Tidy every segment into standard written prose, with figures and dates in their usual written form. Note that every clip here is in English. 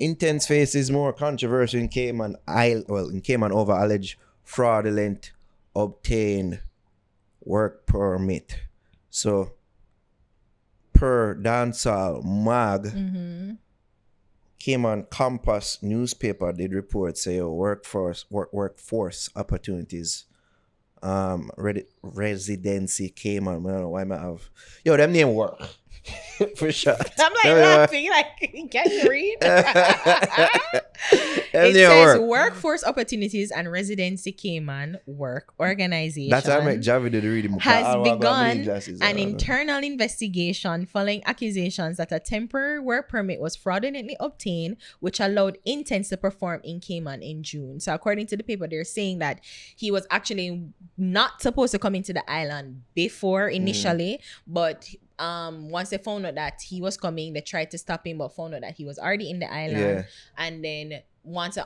Intence faces more controversy in Cayman Over alleged fraudulent obtained work permit. So per dancehall mag, Cayman Compass newspaper did report say workforce opportunities. Residency Cayman. I don't know why I have. Yo, them name work. For sure. I'm like laughing, like, can you read? It says workforce opportunities and residency Cayman work organization. That's how I make Javi did read him. Has begun an internal investigation following accusations that a temporary work permit was fraudulently obtained, which allowed Intence to perform in Cayman in June. So according to the paper, they're saying that he was actually not supposed to come into the island before initially, but once they found out that he was coming, they tried to stop him, but found out that he was already in the island. Yeah. And then once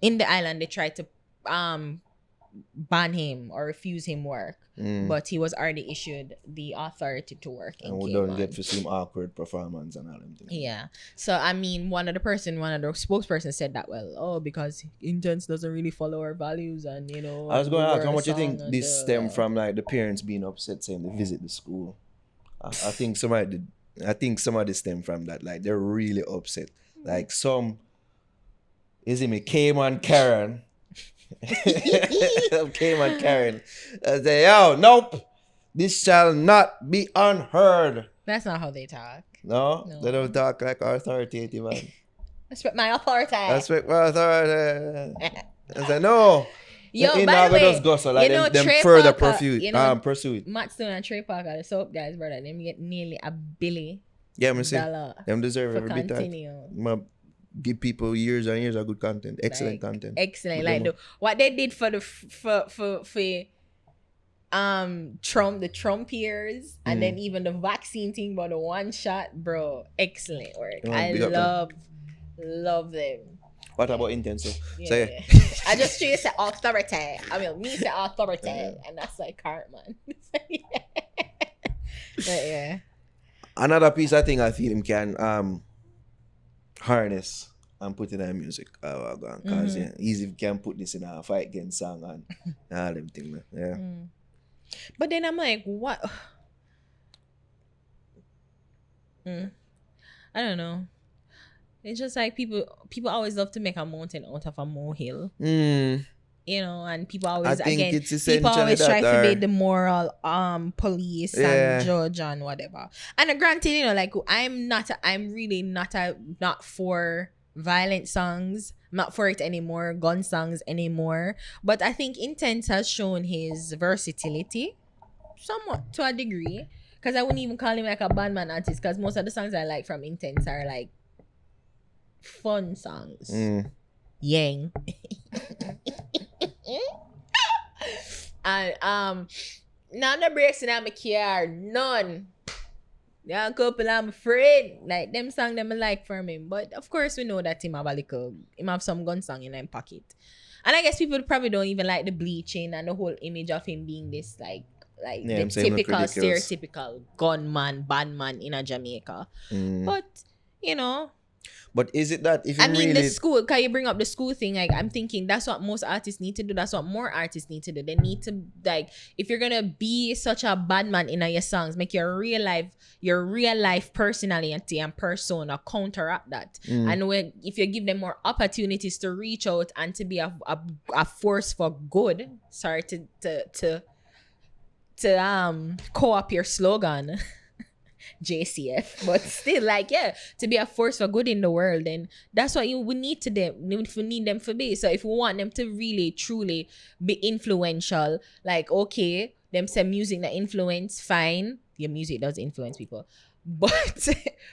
in the island, they tried to ban him or refuse him work. But he was already issued the authority to work in Cayman. And we don't get to see awkward performance and all them things. Yeah. So I mean, one of the spokespersons said that, because Intence doesn't really follow our values, and you know. I was going to ask, how much you think this stemmed from, like, the parents being upset saying they visit the school? I think some of this stem from that. Like, they're really upset. Like, Cayman Karen. Cayman Karen. I say, yo, nope. This shall not be unheard. That's not how they talk. No? They don't talk like authoritative, man. Respect my authority. Respect my authority. I say, no. Yo, by the way, them further pursue it. Matt Stone and Trey Parker, the soap guys, brother, them get nearly $1 billion. Yeah, I'm saying them deserve every bit of give people years and years of good content, excellent content. Excellent, like what they did for the the Trump years, and then even the vaccine thing, but the one shot, bro, excellent work. I love them. What about Intence? Yeah. I just say authority. I mean, me say authority, and that's like Cartman. But yeah. Another piece I think I feel him can harness and put in our music. Because easy if you can put this in a fight against song and all them things. Yeah. But then I'm like, what? I don't know. It's just like people always love to make a mountain out of a molehill. You know, and people always try to be the moral police and judge and whatever. And granted, you know, like I'm really not for violent songs. I'm not for it anymore, gun songs anymore. But I think Intence has shown his versatility somewhat to a degree. Because I wouldn't even call him like a bandman artist, because most of the songs I like from Intence are like fun songs. Yang. And none of the breaks in my car, none. There are a couple I'm afraid. Like them songs them I like from him. But of course we know that him have some gun song in his pocket. And I guess people probably don't even like the bleaching and the whole image of him being this like the typical stereotypical gunman, bandman in a Jamaica. But you know. But is it that if you the school, can you bring up the school thing? Like, I'm thinking that's what most artists need to do. That's what more artists need to do. They need to, like, if you're gonna be such a bad man in your songs, make your real life personality and persona counteract that. And if you give them more opportunities to reach out and to be a force for good, sorry to co-op your slogan. JCF, but still, like, to be a force for good in the world, and that's what we need we need them to be. So if we want them to really truly be influential, like, okay, them say music that influence, fine, your music does influence people, but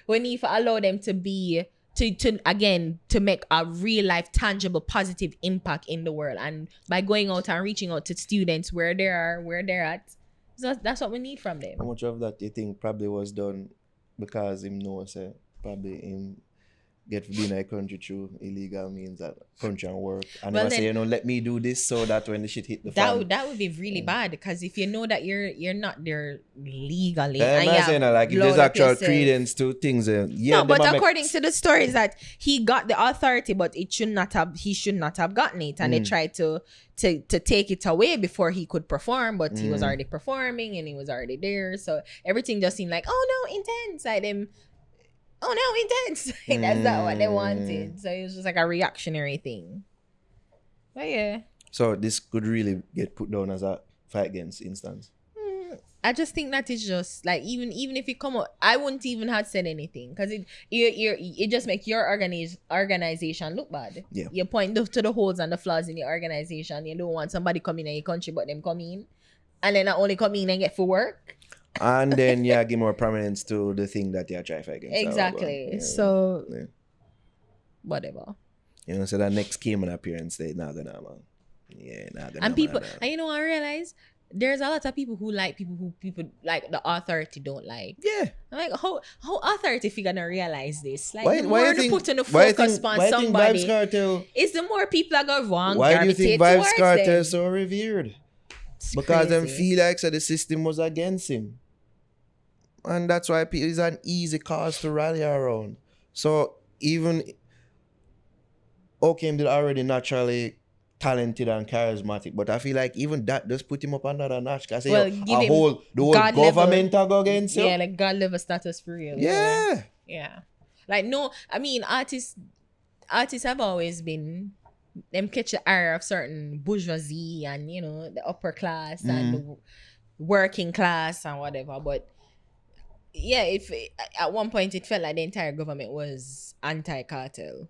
we need to allow them to be to make a real life tangible positive impact in the world, and by going out and reaching out to students where they're at. So that's what we need from them. How much of that do you think probably was done because him knows probably him get to be in a country through illegal means that country and work. And well, they say, let me do this so that when the shit hit the fan. That would be really bad, because if you know that you're not there legally, I'm not saying that, like, if there's actual credence to things, no, but according to the stories that he got the authority, but he should not have gotten it, and they tried to take it away before he could perform, but he was already performing and he was already there, so everything just seemed like, oh no, Intence, like them. Oh no, Intence. Like, that's not what they wanted. So it was just like a reactionary thing. But yeah. So this could really get put down as a fight against Intence. I just think that it's just like, even if it come out, I wouldn't even have said anything, because it just makes your organization look bad. Yeah. You point to the holes and the flaws in your organization. You don't want somebody coming in your country, but them come in, and then not only come in and get for work. And then give more prominence to the thing that you're trying to fight against. Exactly. So whatever. So that next Cayman appearance, they not gonna, man. Yeah, not gonna. And people, and I realize there's a lot of people who like people like the authority don't like. Yeah. I'm like, how authority figure gonna realize this? Like, the more you put on the focus on somebody, it's the more people are gonna wrong. Why do you think Vybz Kartel is so revered? Because them feel like the system was against him. And that's why it's an easy cause to rally around. So even Okiem did already naturally talented and charismatic, but I feel like even that just put him up another notch. Because the whole government go against him. Yeah, like God level status for real. Yeah. Yeah. Like, no, I mean, artists have always been, them catch the eye of certain bourgeoisie and, the upper class and the working class and whatever. But yeah, if at one point it felt like the entire government was anti-cartel.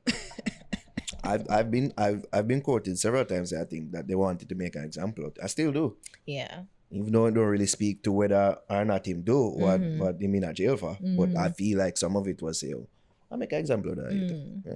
I've been quoted several times. I think that they wanted to make an example of it. I still do. Yeah. Even though I don't really speak to whether or not him do what they mean at jail for, but I feel like some of it was I'll make an example of that. Yeah.